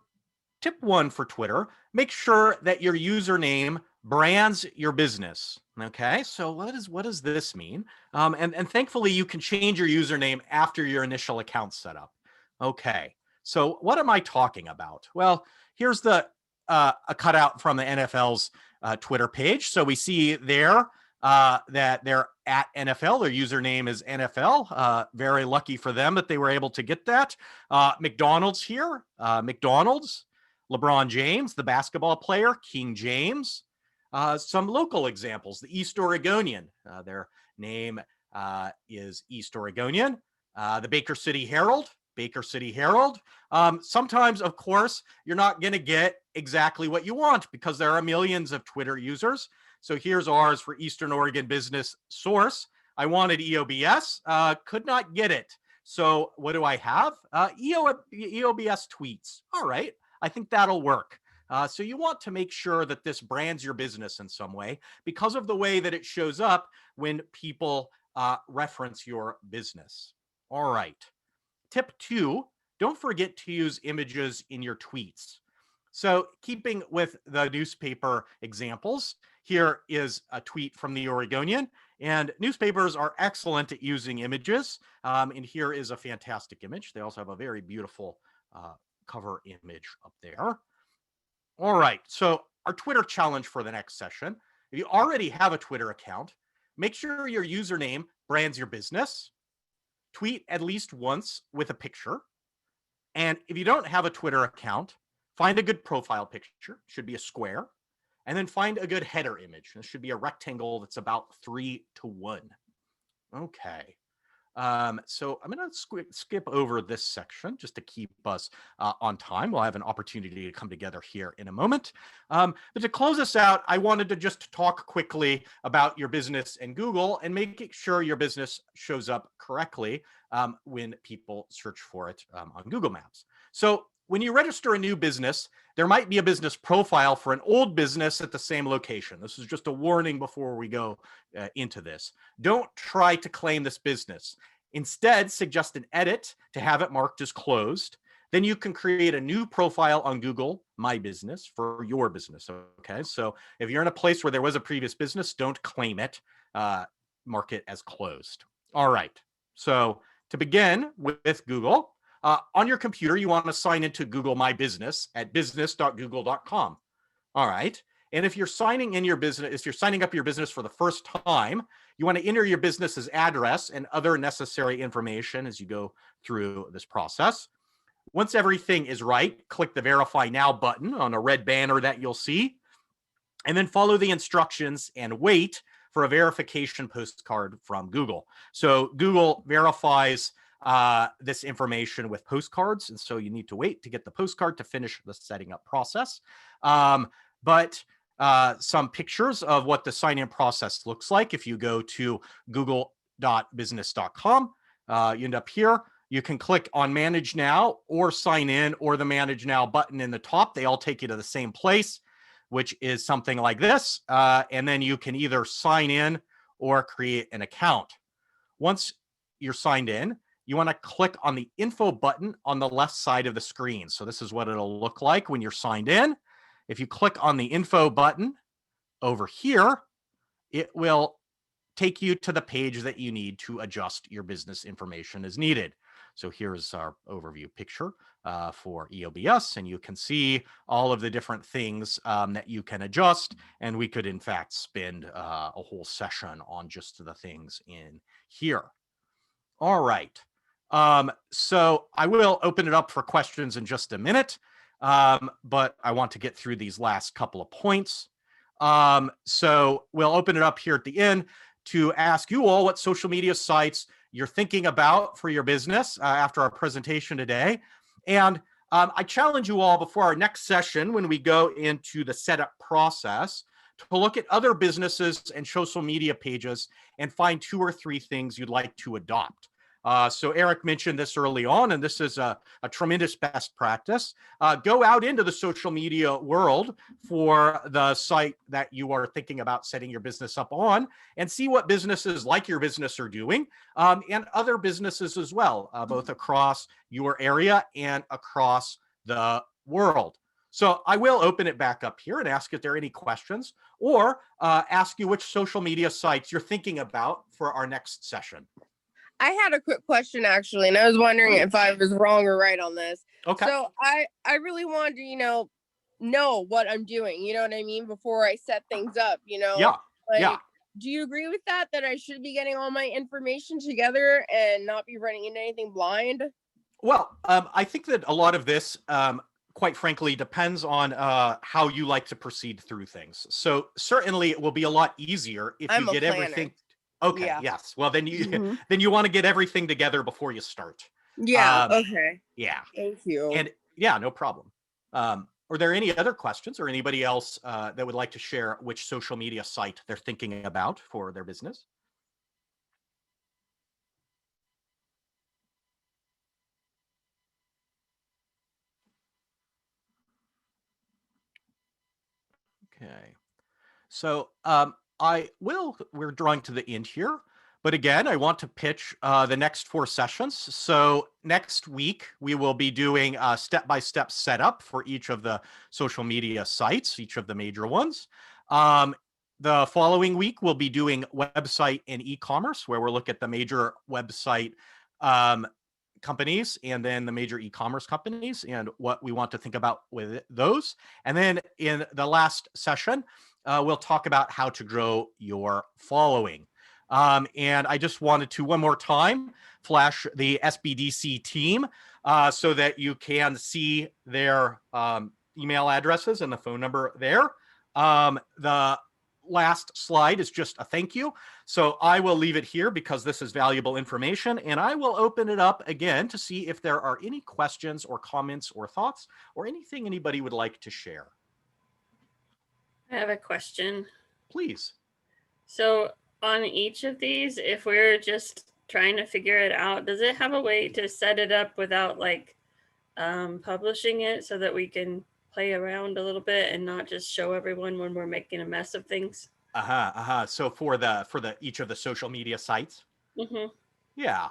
tip 1 for Twitter, make sure that your username brands your business. Okay. So what does this mean? And thankfully you can change your username after your initial account setup. Okay. So what am I talking about? Well, here's a cutout from the NFL's Twitter page. So we see there that they're at NFL. Their username is NFL. Very lucky for them that they were able to get that. McDonald's here. McDonald's. LeBron James, the basketball player. King James. Some local examples, the East Oregonian, their name is East Oregonian. The Baker City Herald. Sometimes, of course, you're not going to get exactly what you want because there are millions of Twitter users. So here's ours for Eastern Oregon Business Source. I wanted EOBS, could not get it. So what do I have? EOBS tweets. All right, I think that'll work. So you want to make sure that this brands your business in some way because of the way that it shows up when people reference your business. All right. Tip 2, don't forget to use images in your tweets. So keeping with the newspaper examples, here is a tweet from the Oregonian, and newspapers are excellent at using images. And here is a fantastic image. They also have a very beautiful cover image up there. All right, so our Twitter challenge for the next session. If you already have a Twitter account, make sure your username brands your business. Tweet at least once with a picture. And if you don't have a Twitter account, find a good profile picture, should be a square, and then find a good header image. This should be a rectangle that's about 3:1. Okay. So I'm going to skip over this section just to keep us on time. We'll have an opportunity to come together here in a moment. But to close us out, I wanted to just talk quickly about your business in Google and making sure your business shows up correctly when people search for it on Google Maps. So when you register a new business, there might be a business profile for an old business at the same location. This is just a warning before we go into this. Don't try to claim this business. Instead, suggest an edit to have it marked as closed. Then you can create a new profile on Google My Business for your business. Okay, so if you're in a place where there was a previous business, don't claim it. Mark it as closed. All right, so to begin with Google, on your computer, you want to sign into Google My Business at business.google.com. All right. And if you're signing in your business, if you're signing up your business for the first time, you want to enter your business's address and other necessary information as you go through this process. Once everything is right, click the Verify Now button on a red banner that you'll see, and then follow the instructions and wait for a verification postcard from Google. So Google verifies this information with postcards, and so you need to wait to get the postcard to finish the setting up process. But some pictures of what the sign-in process looks like. If you go to google.business.com, you end up here. You can click on Manage Now or Sign In or the Manage Now button in the top. They all take you to the same place, which is something like this. And then you can either sign in or create an account. Once you're signed in, you want to click on the info button on the left side of the screen. So this is what it'll look like when you're signed in. If you click on the info button over here, it will take you to the page that you need to adjust your business information as needed. So here's our overview picture for EOBS, and you can see all of the different things that you can adjust. And we could, in fact, spend a whole session on just the things in here. All right. So I will open it up for questions in just a minute, but I want to get through these last couple of points. So we'll open it up here at the end to ask you all what social media sites you're thinking about for your business after our presentation today. And I challenge you all before our next session, when we go into the setup process, to look at other businesses and social media pages and find 2 or 3 things you'd like to adopt. So Eric mentioned this early on, and this is a tremendous best practice. Go out into the social media world for the site that you are thinking about setting your business up on and see what businesses like your business are doing, and other businesses as well, both across your area and across the world. So I will open it back up here and ask if there are any questions, or ask you which social media sites you're thinking about for our next session. I had a quick question actually, and I was wondering if I was wrong or right on this. Okay. So I really wanted to, know what I'm doing, you know what I mean, before I set things up, Yeah. Yeah. Do you agree with that I should be getting all my information together and not be running into anything blind? Well, I think that a lot of this quite frankly, depends on how you like to proceed through things. So certainly it will be a lot easier if I'm you a get planner. everything. Okay, Yeah. yes. Well, then you Mhm. then you want to get everything together before you start. Yeah. Okay. Yeah. Thank you. And yeah, no problem. Are there any other questions or anybody else that would like to share which social media site they're thinking about for their business? Okay. So we're drawing to the end here. But again, I want to pitch the next 4 sessions. So next week, we will be doing a step-by-step setup for each of the social media sites, each of the major ones. The following week, we'll be doing website and e-commerce, where we'll look at the major website companies and then the major e-commerce companies and what we want to think about with those. And then in the last session, we'll talk about how to grow your following. And I just wanted to one more time flash the SBDC team so that you can see their email addresses and the phone number there. The last slide is just a thank you. So I will leave it here because this is valuable information, and I will open it up again to see if there are any questions or comments or thoughts or anything anybody would like to share. I have a question. Please. So on each of these, if we're just trying to figure it out, does it have a way to set it up without like publishing it so that we can play around a little bit and not just show everyone when we're making a mess of things? So for the each of the social media sites. Mm-hmm. Yeah.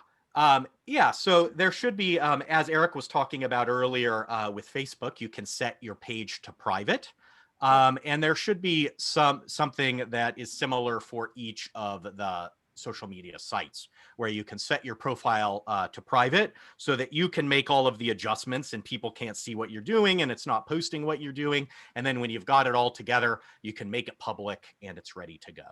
Yeah. So there should be, as Eric was talking about earlier, with Facebook, you can set your page to private. And there should be something that is similar for each of the social media sites where you can set your profile to private so that you can make all of the adjustments and people can't see what you're doing and it's not posting what you're doing. And then when you've got it all together, you can make it public and it's ready to go.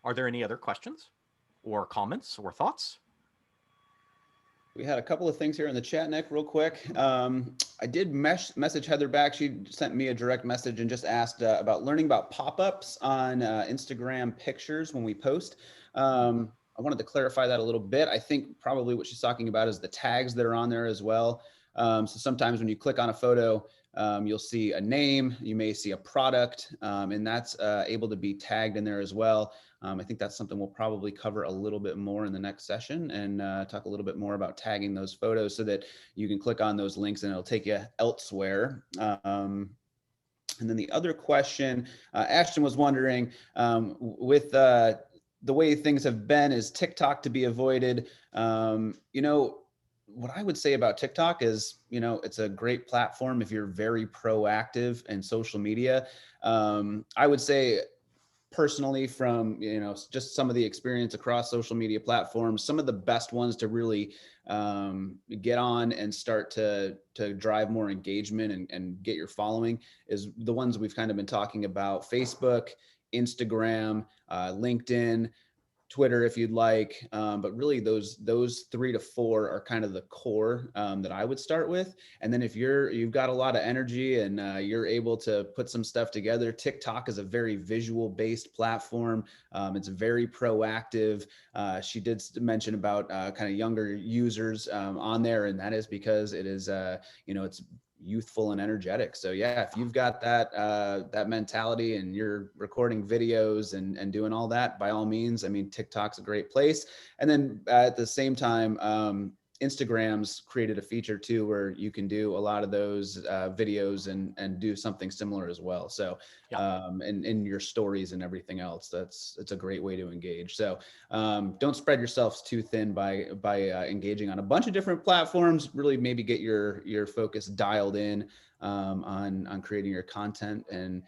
Are there any other questions or comments or thoughts? We had a couple of things here in the chat, Nick, real quick. I did message Heather back. She sent me a direct message and just asked about learning about pop-ups on Instagram pictures when we post. I wanted to clarify that a little bit. I think probably what she's talking about is the tags that are on there as well. So sometimes when you click on a photo, you'll see a name, you may see a product, and that's able to be tagged in there as well. I think that's something we'll probably cover a little bit more in the next session and talk a little bit more about tagging those photos so that you can click on those links and it'll take you elsewhere. And then the other question, Ashton was wondering, with the way things have been, is TikTok to be avoided? You know, what I would say about TikTok is, you know, it's a great platform if you're very proactive in social media. I would say personally, from, you know, just some of the experience across social media platforms, some of the best ones to really get on and start to drive more engagement and get your following is the ones we've kind of been talking about: Facebook, Instagram, LinkedIn, Twitter if you'd like, but really those 3 to 4 are kind of the core that I would start with. And then if you've got a lot of energy and you're able to put some stuff together, TikTok is a very visual based platform. It's very proactive. She did mention about kind of younger users on there, and that is because it is you know, it's youthful and energetic. So yeah, if you've got that mentality and you're recording videos and doing all that, by all means, I mean, TikTok's a great place. And then at the same time, Instagram's created a feature too where you can do a lot of those videos and do something similar as well. So and in your stories and everything else, it's a great way to engage. So don't spread yourselves too thin by engaging on a bunch of different platforms. Really maybe get your focus dialed in on creating your content and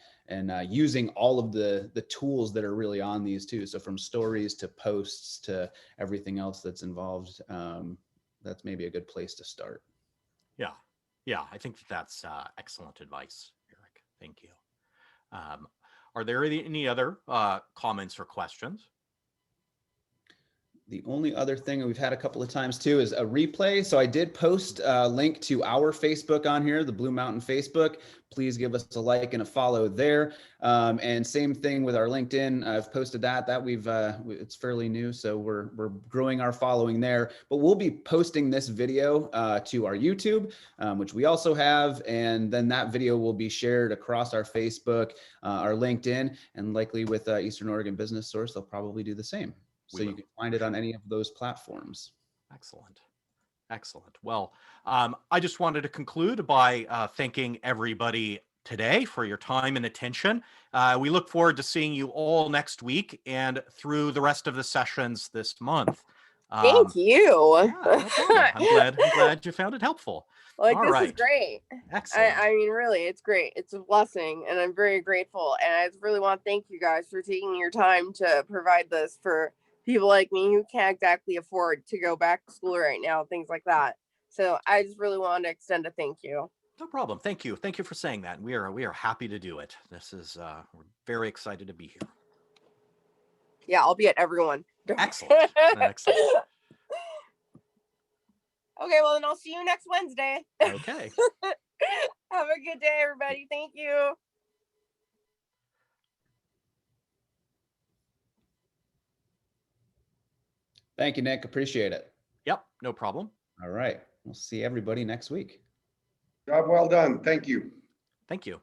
using all of the tools that are really on these too. So from stories to posts to everything else that's involved, that's maybe a good place to start. Yeah. I think that's excellent advice, Eric. Thank you. Are there any other comments or questions? the only other thing that we've had a couple of times too is a replay. So I did post a link to our Facebook on here, the Blue Mountain Facebook. Please give us a like and a follow there. And same thing with our LinkedIn. I've posted that it's fairly new, so we're growing our following there. But we'll be posting this video to our YouTube, which we also have, and then that video will be shared across our Facebook, our LinkedIn, and likely with Eastern Oregon Business Source, they'll probably do the same. So you can find it on any of those platforms. Excellent. Excellent. Well, I just wanted to conclude by thanking everybody today for your time and attention. We look forward to seeing you all next week and through the rest of the sessions this month. Thank you. Yeah, no problem. I'm glad you found it helpful. Like, All this right. is great. Excellent. I mean, really, it's great. It's a blessing, and I'm very grateful. And I really want to thank you guys for taking your time to provide this for people like me who can't exactly afford to go back to school right now, things like that. So I just really wanted to extend a thank you. No problem. Thank you. Thank you for saying that. We are happy to do it. This is we're very excited to be here. Yeah, I'll be at everyone. Excellent. Excellent. Okay, well then I'll see you next Wednesday. Okay. Have a good day, everybody. Thank you. Thank you, Nick. Appreciate it. Yep, no problem. All right. We'll see everybody next week. Job well done. Thank you. Thank you.